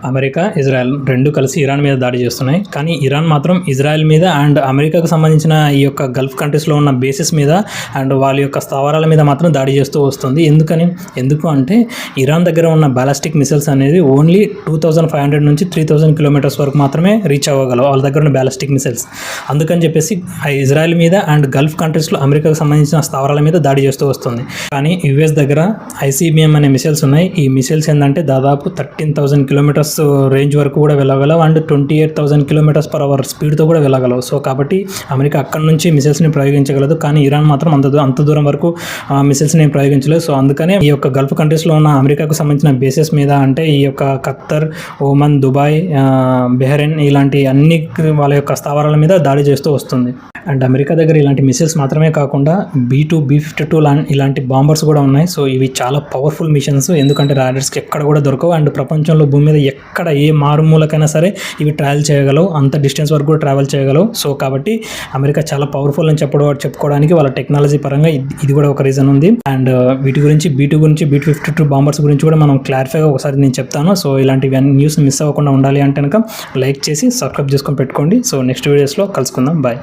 America, Israel 2 కలిసి Iran మీద దాడి చేస్తున్నాయి. కానీ ఇరాన్ మాత్రం ఇజ్రాయెల్ మీద అండ్ అమెరికాకు సంబంధించిన ఈ యొక్క గల్ఫ్ కంట్రీస్లో ఉన్న బేసెస్ మీద అండ్ వాళ్ళ యొక్క స్థావరాల మీద మాత్రం దాడి చేస్తూ వస్తుంది. ఎందుకు అంటే ఇరాన్ దగ్గర ఉన్న బాలిస్టిక్ మిసైల్స్ అనేది ఓన్లీ 2500 నుంచి 3000 కిలోమీటర్స్ వరకు మాత్రమే రీచ్ అవ్వగలవు వాళ్ళ దగ్గర ఉన్న బాలిస్టిక్ మిసైల్స్. అందుకని చెప్పేసి ఇజ్రాయెల్ మీద అండ్ గల్ఫ్ కంట్రీస్లో అమెరికాకు సంబంధించిన స్థావరాల మీద దాడి చేస్తూ వస్తుంది. కానీ యుఎస్ దగ్గర ICBM అనే మిసైల్స్ ఉన్నాయి. ఈ మిసైల్స్ ఏంటంటే దాదాపు 13,000 కిలోమీటర్స్ రేంజ్ వరకు కూడా వెళ్ళగలవు అండ్ 28,000 కిలోమీటర్స్ పర్ అవర్ స్పీడ్తో కూడా వెళ్ళగలవు. సో కాబట్టి అమెరికా అక్కడి నుంచి మిసైల్స్ని ప్రయోగించగలదు. కానీ ఇరాన్ మాత్రం అంత దూరం వరకు మిసైల్స్ని ప్రయోగించలేదు. సో అందుకనే ఈ యొక్క గల్ఫ్ కంట్రీస్లో ఉన్న అమెరికాకు సంబంధించిన బేసెస్ మీద అంటే ఈ యొక్క ఖత్తర్, ఓమన్, దుబాయ్, బెహ్రెయిన్ ఇలాంటి అన్ని వాళ్ళ యొక్క స్థావరాల మీద దాడి చేస్తూ వస్తుంది. అండ్ అమెరికా దగ్గర ఇలాంటి మిసైల్స్ మాత్రమే కాకుండా B-2, B-52 ఇలాంటి బాంబర్స్ కూడా ఉన్నాయి. సో ఇవి చాలా పవర్ఫుల్ మిషన్స్. ఎందుకంటే రాడర్స్కి ఎక్కడ కూడా దొరకవు అండ్ ప్రపంచంలో భూమి మీద ఎక్కడ ఏ మారుమూలకైనా సరే ఇవి ట్రావెల్ చేయగలవు, అంత డిస్టెన్స్ వరకు కూడా ట్రావెల్ చేయగలవు. సో కాబట్టి అమెరికా చాలా పవర్ఫుల్ అని చెప్పుకోవడానికి వాళ్ళ టెక్నాలజీ పరంగా ఇది కూడా ఒక రీజన్ ఉంది. అండ్ వీటి గురించి B-2 గురించి, B-52 బాంబర్స్ గురించి కూడా మనం క్లారిఫైగా ఒకసారి నేను చెప్తాను. సో ఇలాంటివి న్యూస్ మిస్ అవ్వకుండా ఉండాలి అంటే కనుక లైక్ చేసి సబ్స్క్రైబ్ చేసుకొని పెట్టుకోండి. సో నెక్స్ట్ వీడియోస్లో కలుసుకుందాం. బాయ్.